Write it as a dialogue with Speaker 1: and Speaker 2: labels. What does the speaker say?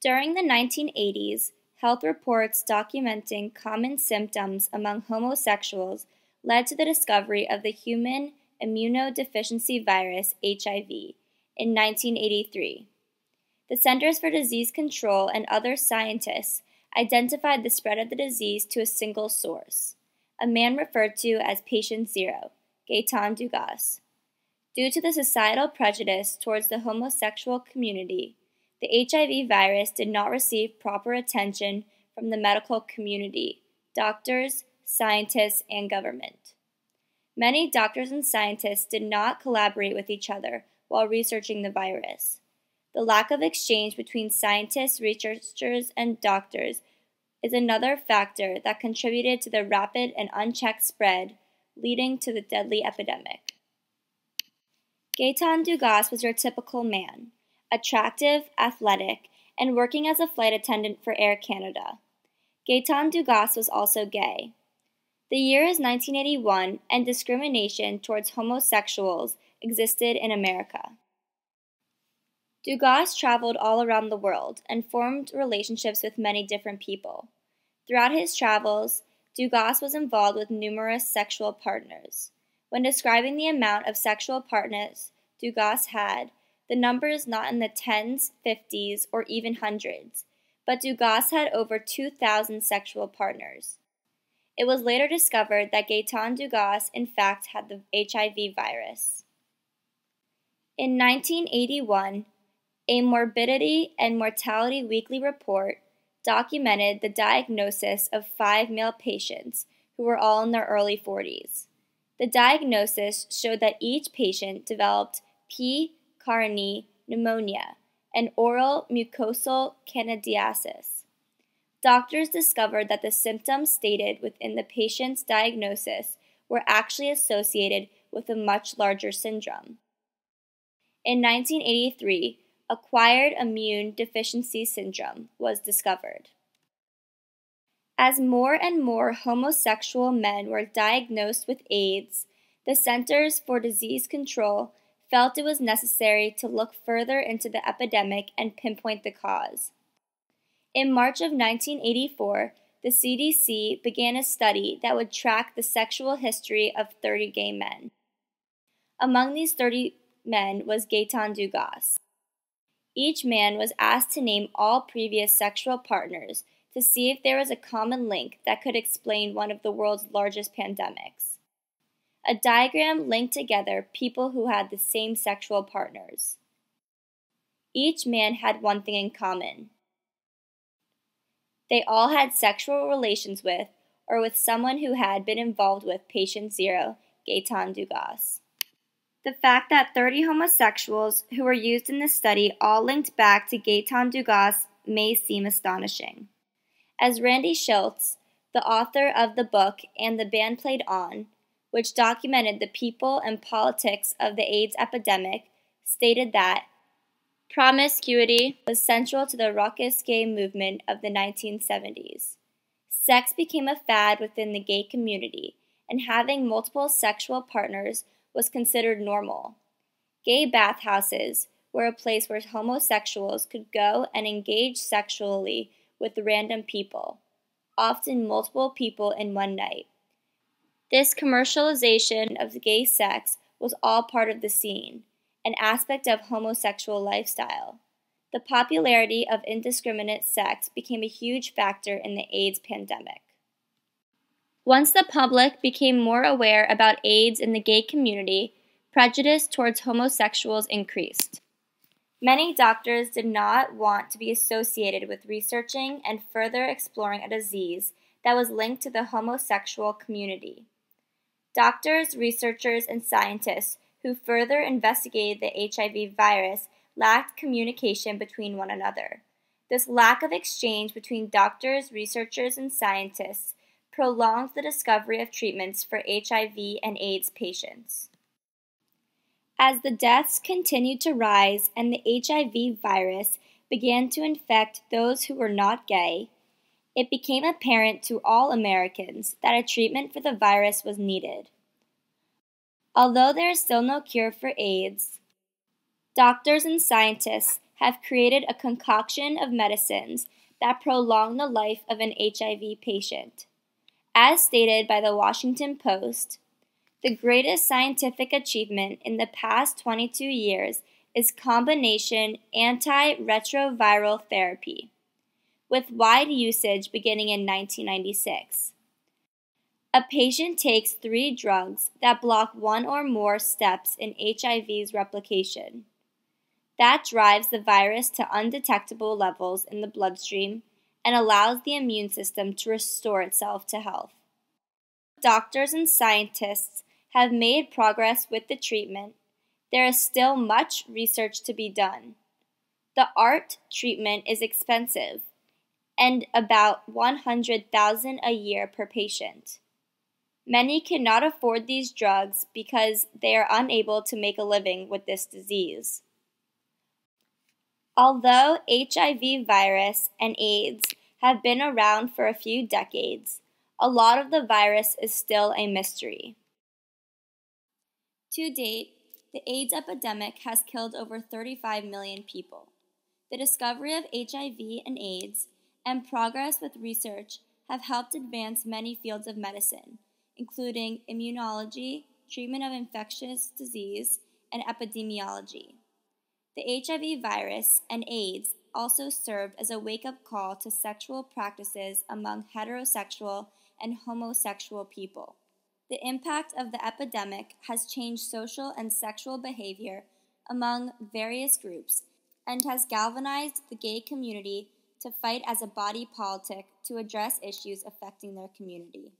Speaker 1: During the 1980s, health reports documenting common symptoms among homosexuals led to the discovery of the human immunodeficiency virus, HIV, in 1983. The Centers for Disease Control and other scientists identified the spread of the disease to a single source, a man referred to as Patient Zero, Gaetan Dugas. Due to the societal prejudice towards the homosexual community, the HIV virus did not receive proper attention from the medical community, doctors, scientists, and government. Many doctors and scientists did not collaborate with each other while researching the virus. The lack of exchange between scientists, researchers, and doctors is another factor that contributed to the rapid and unchecked spread, leading to the deadly epidemic. Gaetan Dugas was your typical man, attractive, athletic, and working as a flight attendant for Air Canada. Gaetan Dugas was also gay. The year is 1981, and discrimination towards homosexuals existed in America. Dugas traveled all around the world and formed relationships with many different people. Throughout his travels, Dugas was involved with numerous sexual partners. When describing the amount of sexual partners Dugas had, the number is not in the tens, 50s, or even hundreds, but Dugas had over 2,000 sexual partners. It was later discovered that Gaetan Dugas in fact had the HIV virus. In 1981, a Morbidity and Mortality Weekly report documented the diagnosis of 5 male patients who were all in their early 40s. The diagnosis showed that each patient developed P. carinii pneumonia and oral mucosal candidiasis. Doctors discovered that the symptoms stated within the patient's diagnosis were actually associated with a much larger syndrome. In 1983, acquired immune deficiency syndrome was discovered. As more and more homosexual men were diagnosed with AIDS, the Centers for Disease Control felt it was necessary to look further into the epidemic and pinpoint the cause. In March of 1984, the CDC began a study that would track the sexual history of 30 gay men. Among these 30 men was Gaetan Dugas. Each man was asked to name all previous sexual partners to see if there was a common link that could explain one of the world's largest pandemics. A diagram linked together people who had the same sexual partners. Each man had one thing in common. They all had sexual relations with, or with someone who had been involved with Patient Zero, Gaetan Dugas. The fact that 30 homosexuals who were used in this study all linked back to Gaetan Dugas may seem astonishing. As Randy Schultz, the author of the book And the Band Played On, which documented the people and politics of the AIDS epidemic, stated that promiscuity was central to the raucous gay movement of the 1970s. Sex became a fad within the gay community, and having multiple sexual partners was considered normal. Gay bathhouses were a place where homosexuals could go and engage sexually with random people, often multiple people in one night. This commercialization of gay sex was all part of the scene, an aspect of homosexual lifestyle. The popularity of indiscriminate sex became a huge factor in the AIDS pandemic. Once the public became more aware about AIDS in the gay community, prejudice towards homosexuals increased. Many doctors did not want to be associated with researching and further exploring a disease that was linked to the homosexual community. Doctors, researchers, and scientists who further investigated the HIV virus lacked communication between one another. This lack of exchange between doctors, researchers, and scientists prolonged the discovery of treatments for HIV and AIDS patients. As the deaths continued to rise and the HIV virus began to infect those who were not gay, it became apparent to all Americans that a treatment for the virus was needed. Although there is still no cure for AIDS, doctors and scientists have created a concoction of medicines that prolong the life of an HIV patient. As stated by the Washington Post, the greatest scientific achievement in the past 22 years is combination antiretroviral therapy, with wide usage beginning in 1996. A patient takes 3 drugs that block one or more steps in HIV's replication. That drives the virus to undetectable levels in the bloodstream and allows the immune system to restore itself to health. Doctors and scientists have made progress with the treatment. There is still much research to be done. The ART treatment is expensive and about $100,000 a year per patient. Many cannot afford these drugs because they are unable to make a living with this disease. Although HIV virus and AIDS have been around for a few decades, a lot of the virus is still a mystery. To date, the AIDS epidemic has killed over 35 million people. The discovery of HIV and AIDS and progress with research have helped advance many fields of medicine, including immunology, treatment of infectious disease, and epidemiology. The HIV virus and AIDS also served as a wake-up call to sexual practices among heterosexual and homosexual people. The impact of the epidemic has changed social and sexual behavior among various groups and has galvanized the gay community to fight as a body politic to address issues affecting their community.